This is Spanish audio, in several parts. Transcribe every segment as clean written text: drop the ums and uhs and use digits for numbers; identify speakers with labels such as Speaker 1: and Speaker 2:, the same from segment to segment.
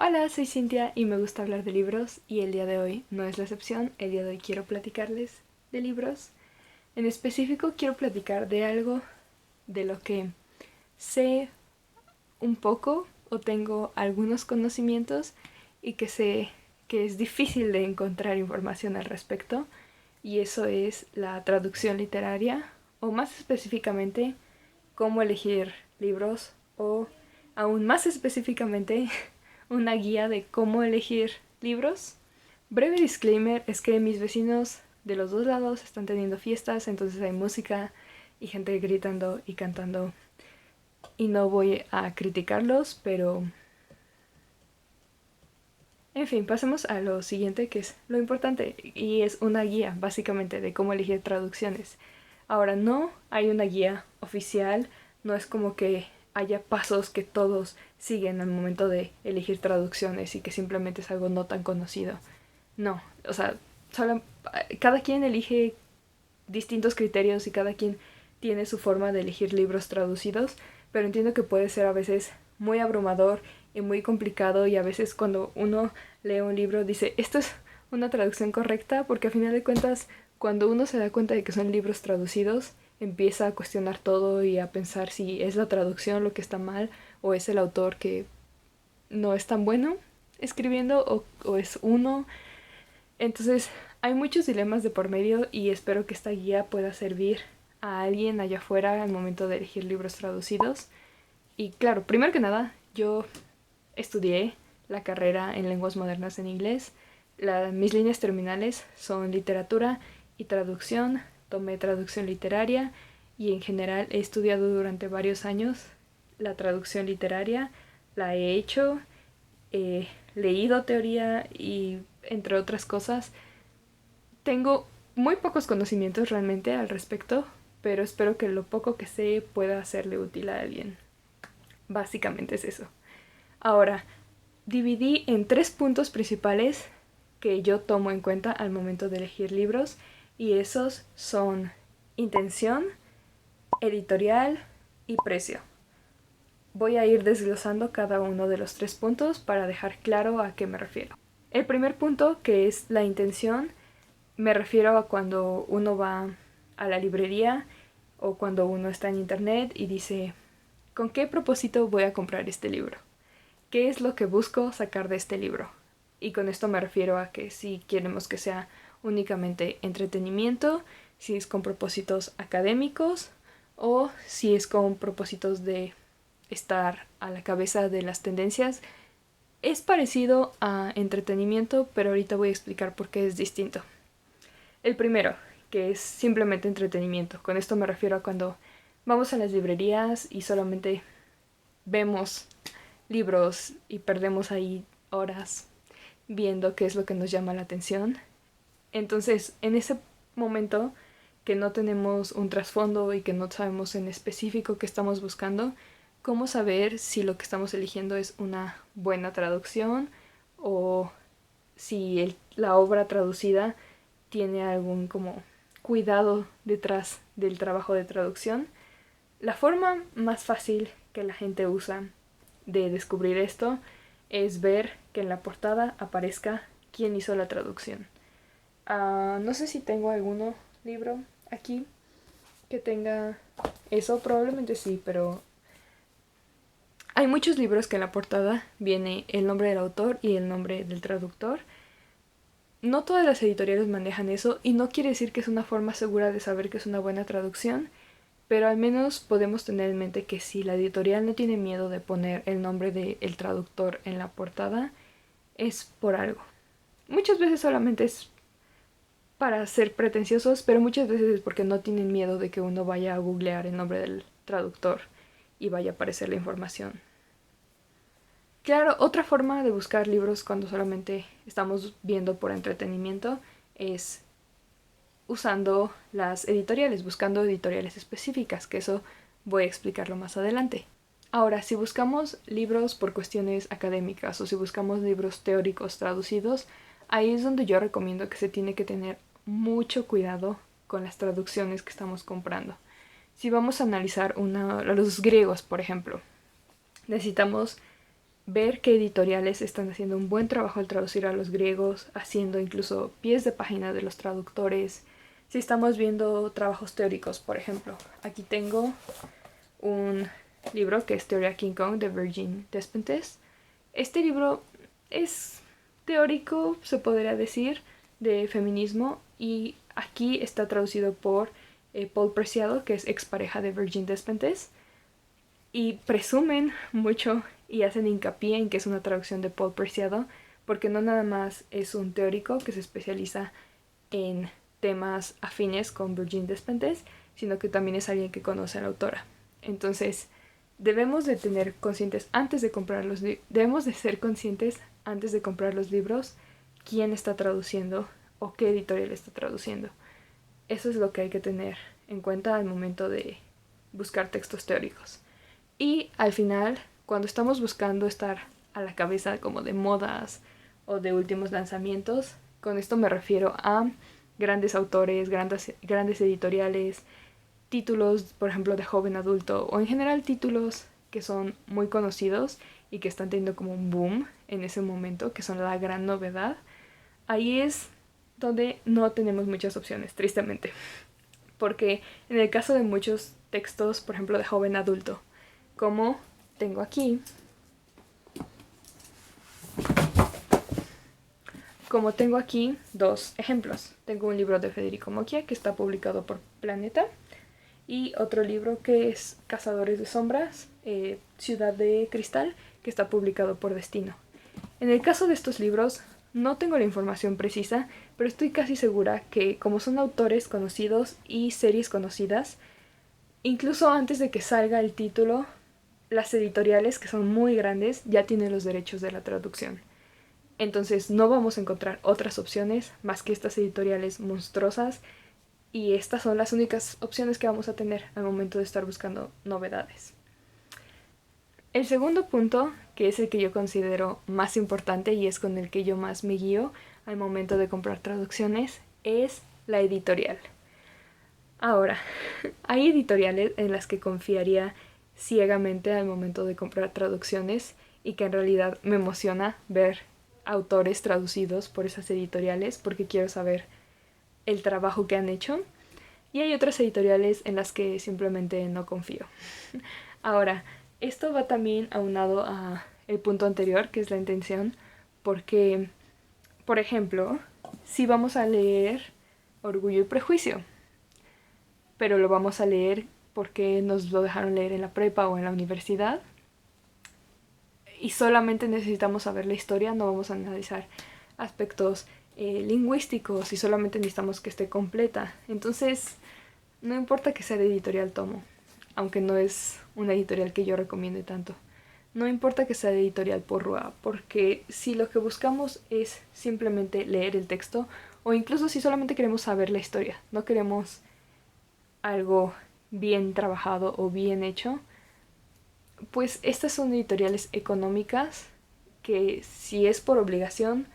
Speaker 1: Hola, soy Cintia y me gusta hablar de libros y el día de hoy no es la excepción. El día de hoy quiero platicarles de libros. En específico quiero platicar de algo de lo que sé un poco o tengo algunos conocimientos y que sé que es difícil de encontrar información al respecto, y eso es la traducción literaria, o más específicamente cómo elegir libros, o aún más específicamente una guía de cómo elegir libros. Breve disclaimer es que mis vecinos de los dos lados están teniendo fiestas, entonces hay música y gente gritando y cantando, y no voy a criticarlos, pero en fin, pasemos a lo siguiente, que es lo importante, y es una guía básicamente de cómo elegir traducciones. Ahora, no hay una guía oficial, no es como que haya pasos que todos siguen al momento de elegir traducciones y que simplemente es algo no tan conocido. No, o sea, solo, cada quien elige distintos criterios y cada quien tiene su forma de elegir libros traducidos, pero entiendo que puede ser a veces muy abrumador y muy complicado, y a veces cuando uno lee un libro dice, esto es una traducción correcta, porque a final de cuentas cuando uno se da cuenta de que son libros traducidos empieza a cuestionar todo y a pensar si es la traducción lo que está mal o es el autor que no es tan bueno escribiendo, o es uno. Entonces, hay muchos dilemas de por medio y espero que esta guía pueda servir a alguien allá afuera al momento de elegir libros traducidos. Y claro, primero que nada, yo estudié la carrera en lenguas modernas en inglés. Mis líneas terminales son literatura y traducción. Tomé traducción literaria y en general he estudiado durante varios años la traducción literaria. La he hecho, he leído teoría y entre otras cosas. Tengo muy pocos conocimientos realmente al respecto, pero espero que lo poco que sé pueda hacerle útil a alguien. Básicamente es eso. Ahora, dividí en tres puntos principales que yo tomo en cuenta al momento de elegir libros, y esos son intención, editorial y precio. Voy a ir desglosando cada uno de los tres puntos para dejar claro a qué me refiero. El primer punto, que es la intención, me refiero a cuando uno va a la librería o cuando uno está en internet y dice, ¿con qué propósito voy a comprar este libro? ¿Qué es lo que busco sacar de este libro? Y con esto me refiero a que si queremos que sea únicamente entretenimiento, si es con propósitos académicos o si es con propósitos de estar a la cabeza de las tendencias. Es parecido a entretenimiento, pero ahorita voy a explicar por qué es distinto. El primero, que es simplemente entretenimiento. Con esto me refiero a cuando vamos a las librerías y solamente vemos libros y perdemos ahí horas viendo qué es lo que nos llama la atención. Entonces, en ese momento que no tenemos un trasfondo y que no sabemos en específico qué estamos buscando, ¿cómo saber si lo que estamos eligiendo es una buena traducción o si la obra traducida tiene algún como cuidado detrás del trabajo de traducción? La forma más fácil que la gente usa de descubrir esto es ver que en la portada aparezca quién hizo la traducción. No sé si tengo alguno libro aquí que tenga eso, probablemente sí, pero hay muchos libros que en la portada viene el nombre del autor y el nombre del traductor. No todas las editoriales manejan eso y no quiere decir que es una forma segura de saber que es una buena traducción, pero al menos podemos tener en mente que si la editorial no tiene miedo de poner el nombre del traductor en la portada, es por algo. Muchas veces solamente es para ser pretenciosos, pero muchas veces es porque no tienen miedo de que uno vaya a googlear el nombre del traductor y vaya a aparecer la información. Claro, otra forma de buscar libros cuando solamente estamos viendo por entretenimiento es usando las editoriales, buscando editoriales específicas, que eso voy a explicarlo más adelante. Ahora, si buscamos libros por cuestiones académicas o si buscamos libros teóricos traducidos, ahí es donde yo recomiendo que se tiene que tener mucho cuidado con las traducciones que estamos comprando. Si vamos a analizar los griegos, por ejemplo, necesitamos ver qué editoriales están haciendo un buen trabajo al traducir a los griegos, haciendo incluso pies de página de los traductores. Si estamos viendo trabajos teóricos, por ejemplo, aquí tengo un libro que es Teoría King Kong de Virgin Despentes. Este libro es teórico, se podría decir, de feminismo, y aquí está traducido por Paul Preciado, que es expareja de Virgin Despentes, y presumen mucho y hacen hincapié en que es una traducción de Paul Preciado, porque no nada más es un teórico que se especializa en temas afines con Virgin Despentes, sino que también es alguien que conoce a la autora. Entonces, debemos de tener conscientes antes de comprar debemos de ser conscientes antes de comprar los libros quién está traduciendo o qué editorial está traduciendo. Eso es lo que hay que tener en cuenta al momento de buscar textos teóricos. Y al final, cuando estamos buscando estar a la cabeza como de modas o de últimos lanzamientos, con esto me refiero a grandes autores, grandes editoriales, títulos, por ejemplo, de joven adulto, o en general títulos que son muy conocidos y que están teniendo como un boom en ese momento, que son la gran novedad. Ahí es donde no tenemos muchas opciones, tristemente. Porque en el caso de muchos textos, por ejemplo, de joven adulto, como tengo aquí, dos ejemplos. Tengo un libro de Federico Mocchia que está publicado por Planeta y otro libro que es Cazadores de Sombras, Ciudad de Cristal, que está publicado por Destino. En el caso de estos libros no tengo la información precisa, pero estoy casi segura que como son autores conocidos y series conocidas, incluso antes de que salga el título, las editoriales, que son muy grandes, ya tienen los derechos de la traducción. Entonces no vamos a encontrar otras opciones más que estas editoriales monstruosas, y estas son las únicas opciones que vamos a tener al momento de estar buscando novedades. El segundo punto, que es el que yo considero más importante y es con el que yo más me guío al momento de comprar traducciones, es la editorial. Ahora, hay editoriales en las que confiaría ciegamente al momento de comprar traducciones y que en realidad me emociona ver autores traducidos por esas editoriales porque quiero saber el trabajo que han hecho, y hay otras editoriales en las que simplemente no confío. Ahora, esto va también aunado a el punto anterior, que es la intención, porque, por ejemplo, si vamos a leer Orgullo y Prejuicio, pero lo vamos a leer porque nos lo dejaron leer en la prepa o en la universidad, y solamente necesitamos saber la historia, no vamos a analizar aspectos lingüísticos y solamente necesitamos que esté completa. Entonces, no importa que sea de Editorial Tomo, aunque no es una editorial que yo recomiende tanto. No importa que sea de Editorial Porrúa, porque si lo que buscamos es simplemente leer el texto, o incluso si solamente queremos saber la historia, no queremos algo bien trabajado o bien hecho, pues estas son editoriales económicas que si es por obligación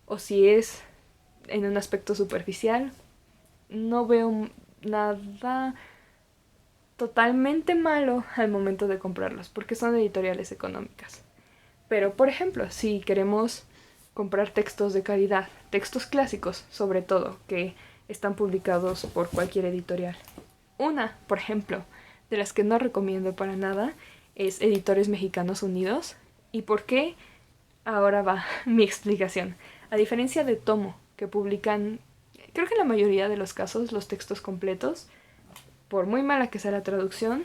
Speaker 1: o si es en un aspecto superficial, no veo nada totalmente malo al momento de comprarlos, porque son editoriales económicas. Pero, por ejemplo, si queremos comprar textos de calidad, textos clásicos sobre todo, que están publicados por cualquier editorial. Una, por ejemplo, de las que no recomiendo para nada es Editores Mexicanos Unidos. ¿Y por qué? Ahora va mi explicación. A diferencia de Tomo, que publican, creo que en la mayoría de los casos, los textos completos, por muy mala que sea la traducción,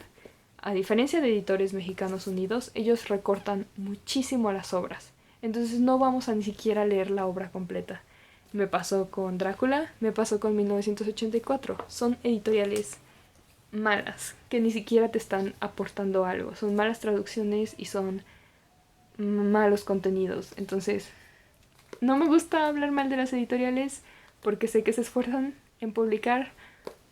Speaker 1: a diferencia de Editores Mexicanos Unidos, ellos recortan muchísimo las obras. Entonces no vamos a ni siquiera leer la obra completa. Me pasó con Drácula, me pasó con 1984. Son editoriales malas, que ni siquiera te están aportando algo. Son malas traducciones y son malos contenidos. Entonces, no me gusta hablar mal de las editoriales porque sé que se esfuerzan en publicar,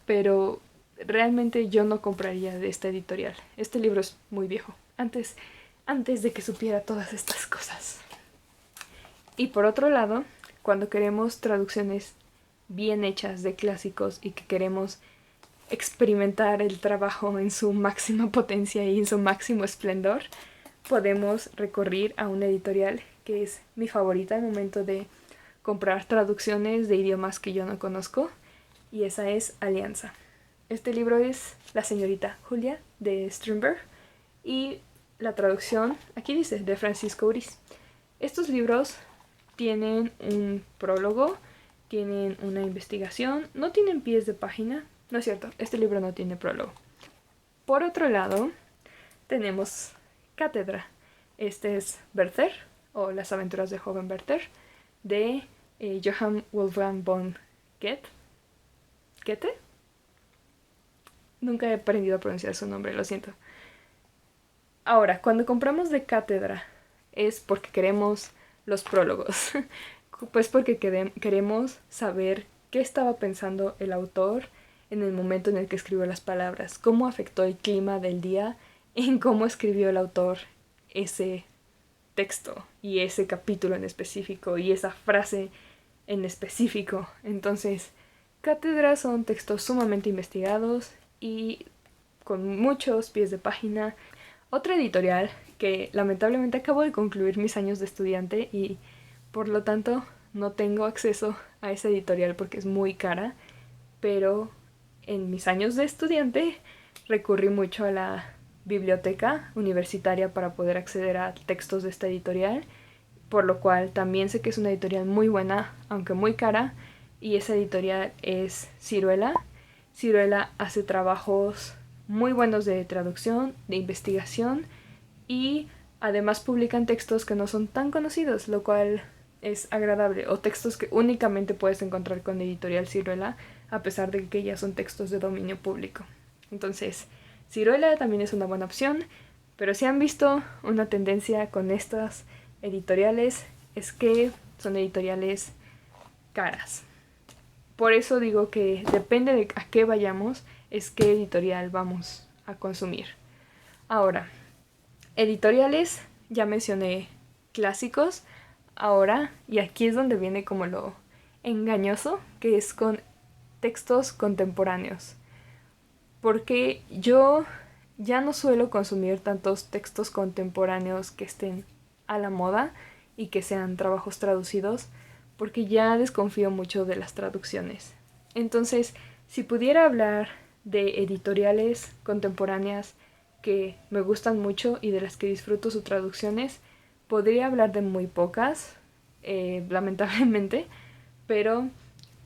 Speaker 1: pero realmente yo no compraría de esta editorial. Este libro es muy viejo, antes de que supiera todas estas cosas. Y por otro lado, cuando queremos traducciones bien hechas de clásicos y que queremos experimentar el trabajo en su máxima potencia y en su máximo esplendor, podemos recurrir a una editorial que es mi favorita al momento de comprar traducciones de idiomas que yo no conozco, y esa es Alianza. Este libro es La señorita Julia de Strindberg y la traducción, aquí dice, de Francisco Uris. Estos libros tienen un prólogo, tienen una investigación, no tienen pies de página, no es cierto, este libro no tiene prólogo. Por otro lado, tenemos Cátedra. Este es Werther, o Las aventuras de joven Werther, de Johann Wolfgang von Goethe. Nunca he aprendido a pronunciar su nombre, lo siento. Ahora, cuando compramos de Cátedra es porque queremos los prólogos. Pues porque queremos saber qué estaba pensando el autor en el momento en el que escribió las palabras, cómo afectó el clima del día en cómo escribió el autor ese texto y ese capítulo en específico y esa frase en específico. Entonces, Cátedra son textos sumamente investigados y con muchos pies de página. Otra editorial que lamentablemente acabo de concluir mis años de estudiante y por lo tanto no tengo acceso a esa editorial porque es muy cara, pero en mis años de estudiante recurrí mucho a la biblioteca universitaria para poder acceder a textos de esta editorial, por lo cual también sé que es una editorial muy buena, aunque muy cara, y esa editorial es Ciruela. Ciruela hace trabajos muy buenos de traducción, de investigación, y además publican textos que no son tan conocidos, lo cual es agradable, o textos que únicamente puedes encontrar con Editorial Ciruela, a pesar de que ya son textos de dominio público. Entonces, Ciruela también es una buena opción, pero si han visto una tendencia con estas editoriales es que son editoriales caras. Por eso digo que depende de a qué vayamos, es qué editorial vamos a consumir. Ahora, editoriales, ya mencioné clásicos. Ahora, y aquí es donde viene como lo engañoso, que es con textos contemporáneos. Porque yo ya no suelo consumir tantos textos contemporáneos que estén a la moda y que sean trabajos traducidos, porque ya desconfío mucho de las traducciones. Entonces, si pudiera hablar de editoriales contemporáneas que me gustan mucho y de las que disfruto sus traducciones, podría hablar de muy pocas, lamentablemente, pero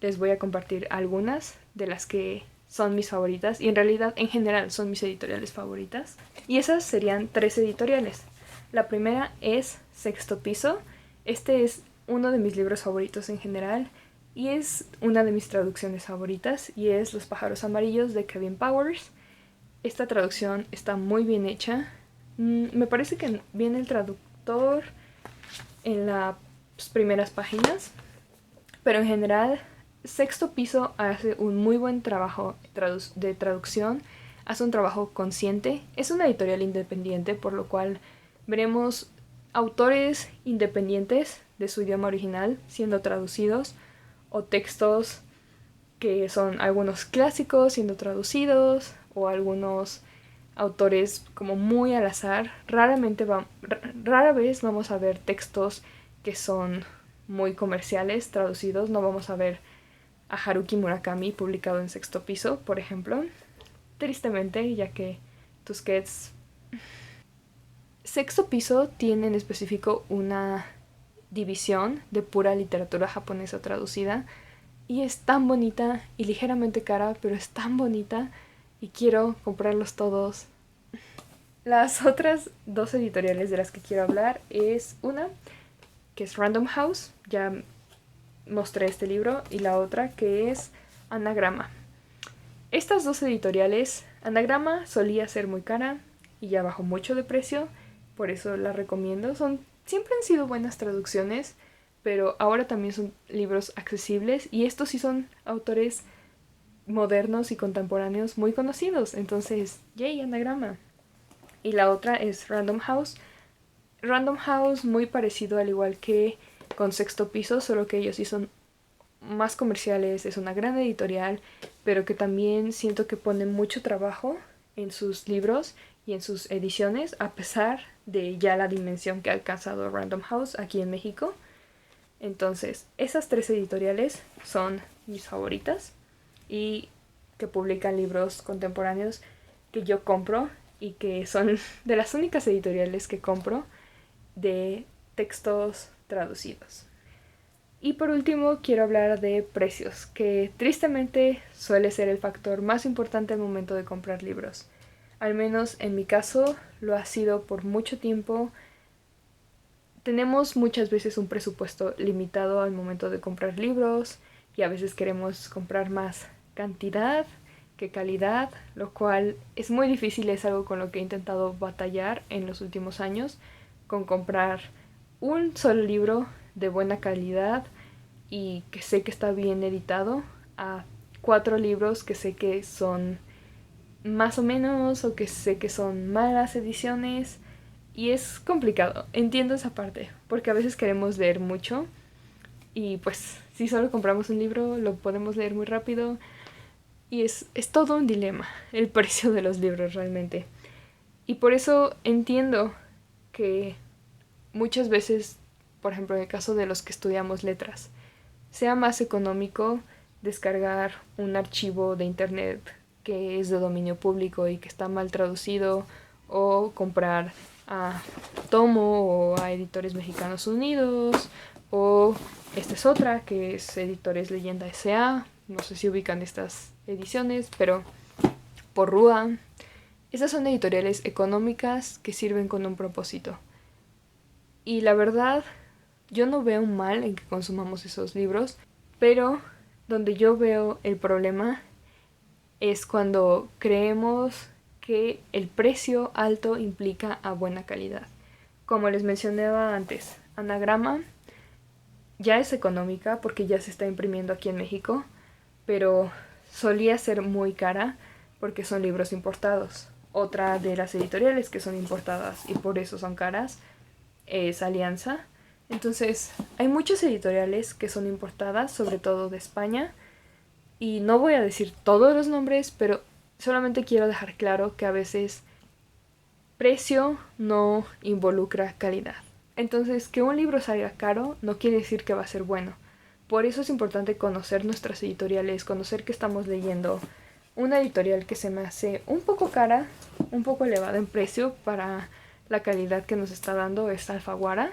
Speaker 1: les voy a compartir algunas de las que son mis favoritas y en realidad en general son mis editoriales favoritas. Y esas serían 3 editoriales. La primera es Sexto Piso. Este es uno de mis libros favoritos en general y es una de mis traducciones favoritas y es Los pájaros amarillos de Kevin Powers. Esta traducción está muy bien hecha. Me parece que viene el traductor en las primeras páginas, pero en general Sexto Piso hace un muy buen trabajo de traducción, hace un trabajo consciente, es una editorial independiente, por lo cual veremos autores independientes de su idioma original siendo traducidos, o textos que son algunos clásicos siendo traducidos, o algunos autores como muy al azar. Rara vez vamos a ver textos que son muy comerciales traducidos, no vamos a ver a Haruki Murakami publicado en Sexto Piso, por ejemplo. Tristemente, ya que Tusquets... Sexto Piso tiene en específico una división de pura literatura japonesa traducida y es tan bonita y ligeramente cara, pero es tan bonita y quiero comprarlos todos. Las otras 2 editoriales de las que quiero hablar es una que es Random House, ya mostré este libro, y la otra que es Anagrama. Estas 2 editoriales, Anagrama solía ser muy cara y ya bajó mucho de precio, por eso la recomiendo. Siempre han sido buenas traducciones, pero ahora también son libros accesibles y estos sí son autores modernos y contemporáneos muy conocidos, entonces, yay, Anagrama. Y la otra es Random House. Random House muy parecido al igual que con Sexto Piso, solo que ellos sí son más comerciales, es una gran editorial, pero que también siento que ponen mucho trabajo en sus libros y en sus ediciones, a pesar de ya la dimensión que ha alcanzado Random House aquí en México. Entonces, esas 3 editoriales son mis favoritas y que publican libros contemporáneos que yo compro y que son de las únicas editoriales que compro de textos traducidos. Y por último quiero hablar de precios, que tristemente suele ser el factor más importante al momento de comprar libros. Al menos en mi caso lo ha sido por mucho tiempo. Tenemos muchas veces un presupuesto limitado al momento de comprar libros y a veces queremos comprar más cantidad que calidad, lo cual es muy difícil, es algo con lo que he intentado batallar en los últimos años, con comprar un solo libro de buena calidad y que sé que está bien editado a 4 libros que sé que son más o menos o que sé que son malas ediciones. Y es complicado, entiendo esa parte, porque a veces queremos leer mucho y pues si solo compramos un libro lo podemos leer muy rápido y es todo un dilema el precio de los libros realmente. Y por eso entiendo que muchas veces, por ejemplo en el caso de los que estudiamos letras, sea más económico descargar un archivo de internet que es de dominio público y que está mal traducido o comprar a Tomo o a Editores Mexicanos Unidos o esta es otra que es Editores Leyenda S.A. No sé si ubican estas ediciones, pero por Rúa. Estas son editoriales económicas que sirven con un propósito. Y la verdad, yo no veo un mal en que consumamos esos libros, pero donde yo veo el problema es cuando creemos que el precio alto implica a buena calidad. Como les mencionaba antes, Anagrama ya es económica porque ya se está imprimiendo aquí en México, pero solía ser muy cara porque son libros importados. Otra de las editoriales que son importadas y por eso son caras es Alianza. Entonces, hay muchas editoriales que son importadas, sobre todo de España, y no voy a decir todos los nombres, pero solamente quiero dejar claro que a veces precio no involucra calidad. Entonces, que un libro salga caro no quiere decir que va a ser bueno. Por eso es importante conocer nuestras editoriales, conocer qué estamos leyendo. Una editorial que se me hace un poco cara, un poco elevada en precio para la calidad que nos está dando es Alfaguara.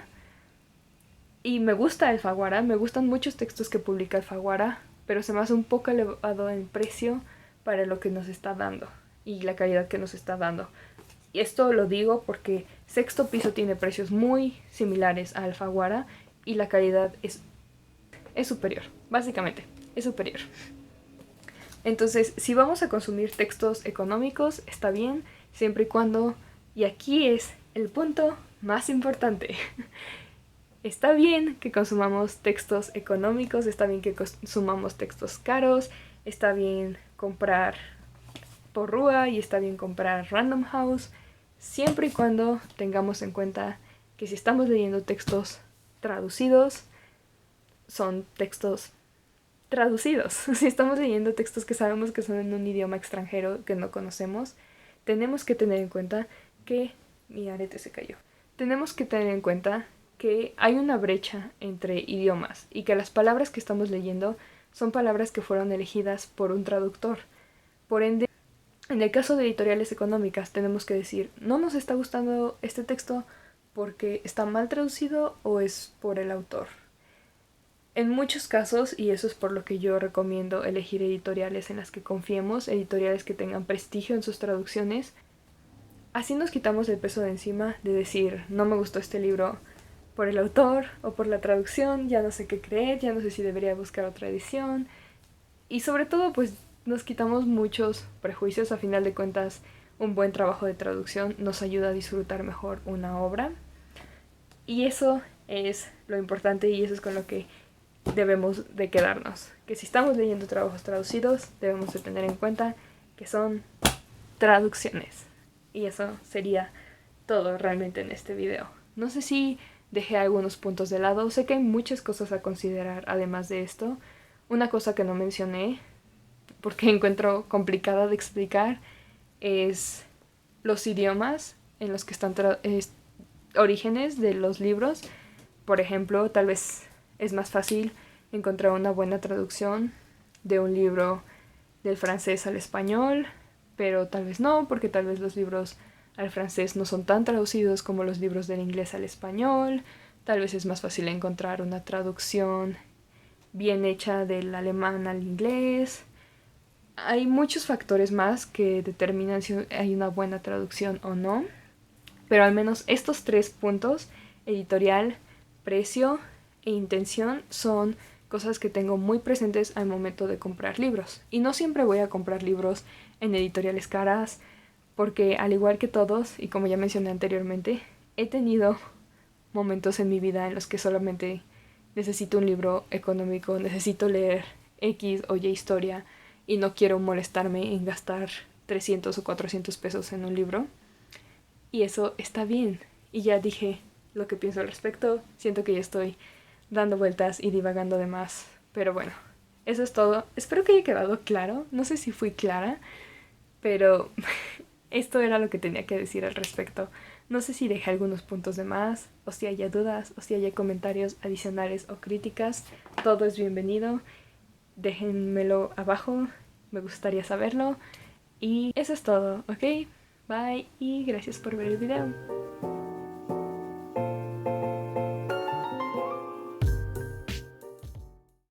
Speaker 1: Y me gusta Alfaguara, me gustan muchos textos que publica Alfaguara, pero se me hace un poco elevado en precio para lo que nos está dando y la calidad que nos está dando. Y esto lo digo porque Sexto Piso tiene precios muy similares a Alfaguara y la calidad es superior, básicamente, es superior. Entonces, si vamos a consumir textos económicos, está bien, siempre y cuando, y aquí es el punto más importante, está bien que consumamos textos económicos, está bien que consumamos textos caros, está bien comprar por Rúa y está bien comprar Random House, siempre y cuando tengamos en cuenta que si estamos leyendo textos traducidos, son textos traducidos. Si estamos leyendo textos que sabemos que son en un idioma extranjero que no conocemos, tenemos que tener en cuenta que mi arete se cayó. Tenemos que tener en cuenta que hay una brecha entre idiomas y que las palabras que estamos leyendo son palabras que fueron elegidas por un traductor. Por ende, en el caso de editoriales económicas tenemos que decir, no nos está gustando este texto porque está mal traducido o es por el autor. En muchos casos, y eso es por lo que yo recomiendo elegir editoriales en las que confiemos, editoriales que tengan prestigio en sus traducciones, así nos quitamos el peso de encima de decir, no me gustó este libro por el autor o por la traducción, ya no sé qué creer, ya no sé si debería buscar otra edición. Y sobre todo, pues nos quitamos muchos prejuicios. A final de cuentas, un buen trabajo de traducción nos ayuda a disfrutar mejor una obra. Y eso es lo importante y eso es con lo que debemos de quedarnos. Que si estamos leyendo trabajos traducidos, debemos de tener en cuenta que son traducciones. Y eso sería todo realmente en este video. No sé si dejé algunos puntos de lado. Sé que hay muchas cosas a considerar además de esto. Una cosa que no mencioné, porque encuentro complicada de explicar, es los idiomas en los que están orígenes de los libros. Por ejemplo, tal vez es más fácil encontrar una buena traducción de un libro del francés al español, pero tal vez no, porque tal vez los libros al francés no son tan traducidos como los libros del inglés al español. Tal vez es más fácil encontrar una traducción bien hecha del alemán al inglés. Hay muchos factores más que determinan si hay una buena traducción o no, pero al menos estos 3 puntos, editorial, precio e intención, son cosas que tengo muy presentes al momento de comprar libros. Y no siempre voy a comprar libros en editoriales caras, porque al igual que todos, y como ya mencioné anteriormente, he tenido momentos en mi vida en los que solamente necesito un libro económico, necesito leer X o Y historia y no quiero molestarme en gastar 300 o 400 pesos en un libro. Y eso está bien. Y ya dije lo que pienso al respecto. Siento que ya estoy dando vueltas y divagando de más. Pero bueno, eso es todo. Espero que haya quedado claro. No sé si fui clara, pero esto era lo que tenía que decir al respecto. No sé si dejé algunos puntos de más, o si haya dudas, o si haya comentarios adicionales o críticas. Todo es bienvenido. Déjenmelo abajo. Me gustaría saberlo. Y eso es todo, ¿ok? Bye y gracias por ver el video.